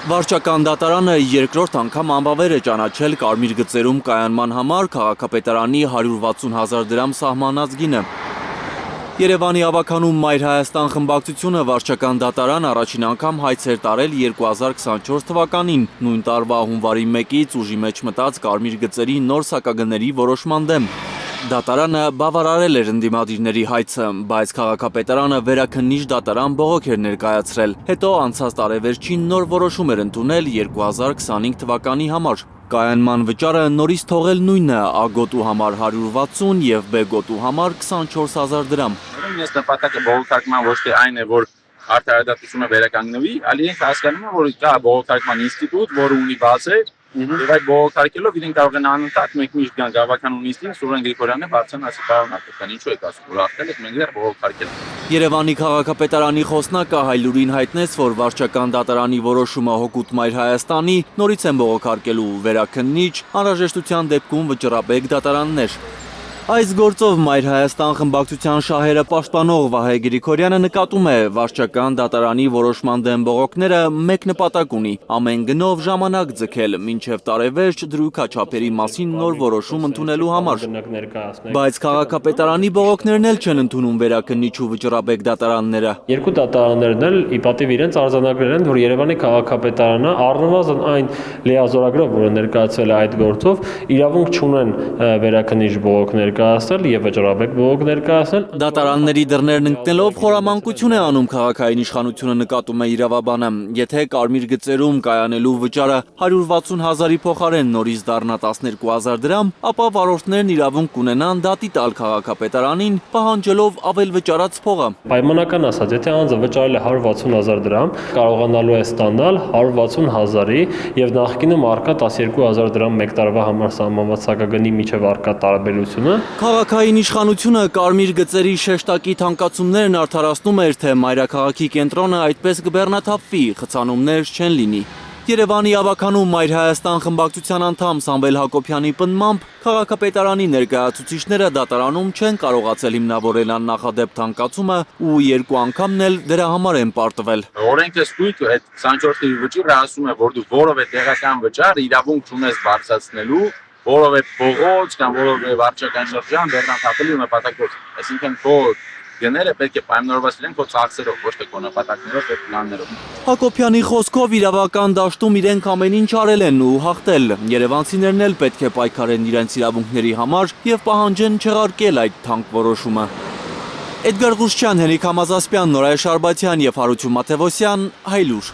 Վարչական դատարանը երկրորդ անգամ անվավեր է ճանաչել կարմիր գծերում կայանման համար քաղաքապետարանի 160,000 դրամ սահմանած գինը։ Երևանի ավագանում Մայր Հայաստան խմբակցությունը վարչական դատարան առաջին անգամ հայց էր տարել 2024 թվականին, նույն տարվա հունվարի 1-ից ուժի մեջ մտած կարմիր գծերի նոր սակագների որոշման դեմ։ Դատարանը բավարարել էր ընդդիմադիրների հայցը, բայց քաղաքապետարանը վերաքննիչ դատարան բողոք էր ներկայացրել, հետո անցած տարեվերջին նոր որոշում էր ընդունել 2025 թվականի համար։ Կայանման վճարը նորից թողել նույնը՝ A գոտու համար 160 և B գոտու համար 24,000 դրամ։ Ես նպատակը բողոքարկման ոչ թե այն է, որ արդարադատությունը վերականգնվի, այլ իրենք հասկանում են, որ կա բողոքարկման ինստիտուտ, որը ունի բազեր, եւ այդ բողոքարկելով իրենք կարող են անընդհատ մեկ միշտ գան գավականու նիստին Սուրեն Գրիգորյանը բարձրան ասի պարոն ինչու եք ասում, որ ախտել եք մենք դեռ բողոքարկել։ Երևանի քաղաքապետարանի խոսնակը Հայլուրին հայտնեց, որ վարչական դատարանի որոշումը հօգուտ Մայր Հայաստանի նորից են բողոքարկելու վերաքննիչ, անհրաժեշտության դեպքում վճռաբեկ դատարաններ։ Այս գործով Մայր Հայաստան խմբակցության շահերը պաշտպանող Վահե Գրիգորյանը նկատում է վարչական դատարանի որոշման դեմ բողոքները մեկ նպատակ ունի՝ ամեն գնով ժամանակ ձգել, մինչև տարեվերջ դրույքաչափերի մասին նոր որոշում ընդունելու համար։ Բայց քաղաքապետարանի բողոքներն էլ չեն ընդունում վերաքննիչ ու վճռաբեկ դատարանները։ Երկու դատարաններն էլ ի պատիվ իրենց արձանագրել են, որ Երևանի քաղաքապետարանը առնվազն այն լիազորագրով, որը ներկայացվել է այդ գործով, իրավունք չունեն վերաքննիչ բողոքներ ներկայացնել եւ վճռաբեկ բողոք ներկայացնել։ Դատարանների դռներն ընկնելով խորամանկություն է անում քաղաքային իշխանությունը, նկատում է իրավաբանը։ Եթե կարմիր գծերում կայանելու վճարը 160,000-ի փոխարեն նորից դառնա 12,000 դրամ, ապա վարորդներն իրավունք կունենան դատի տալ քաղաքապետարանին, պահանջելով ավել վճարած փողը։ Պայմանական ասած, եթե անձը վճարել է 160,000 դրամ, կարողանալու է ստանալ 160,000-ի եւ նախկինում արկա 12,000 դրամ մեկ տարվա համար սահմանված սակագնի միջև արկա տարբերությունը։ Քաղաքային իշխանությունը կարմիր գծերի շեշտակի թանկացումներն արդարացնում էր, թե մայրաքաղաքի կենտրոնը այդպես կբեռնաթափվի, խցանումներ չեն լինի։ Երևանի ավագանում Մայր Հայաստան խմբակցության անդամ Սամվել Հակոբյանի պնդմամբ քաղաքապետարանի ներկայացուցիչները դատարանում չեն կարողացել հիմնավորել աննախադեպ թանկացումը ու երկու անգամն էլ դրա համար են պարտվել։ Օրենքը ստույգ այդ 24-ի վճիռը ասում է, որ դու որևէ տեղական վճար իրավունք չունես բարձրացնելու, որովե փողոց կամ որովե վարչական շրջան բեռնաթափելու նպատակով։ Այսինքն քո գները պետք է պայմանավորված լինեն քո ծախսերով, ոչ թե քո նպատակներով եւ պլաններով։ Հակոբյանի խոսքով իրավական դաշտում իրենք ամեն ինչ արել են ու հաղթել։ Երևանցիներն էլ պետք է պայքարեն իրենց իրավունքների համար եւ պահանջեն չեղարկել այդ թանկ որոշումը։ Էդգար Ղուշչյան, Հենրիկ Համազասպյան, Նորայր Շարբաթյան եւ Հարություն Մաթեւոսյան, Հայլուր։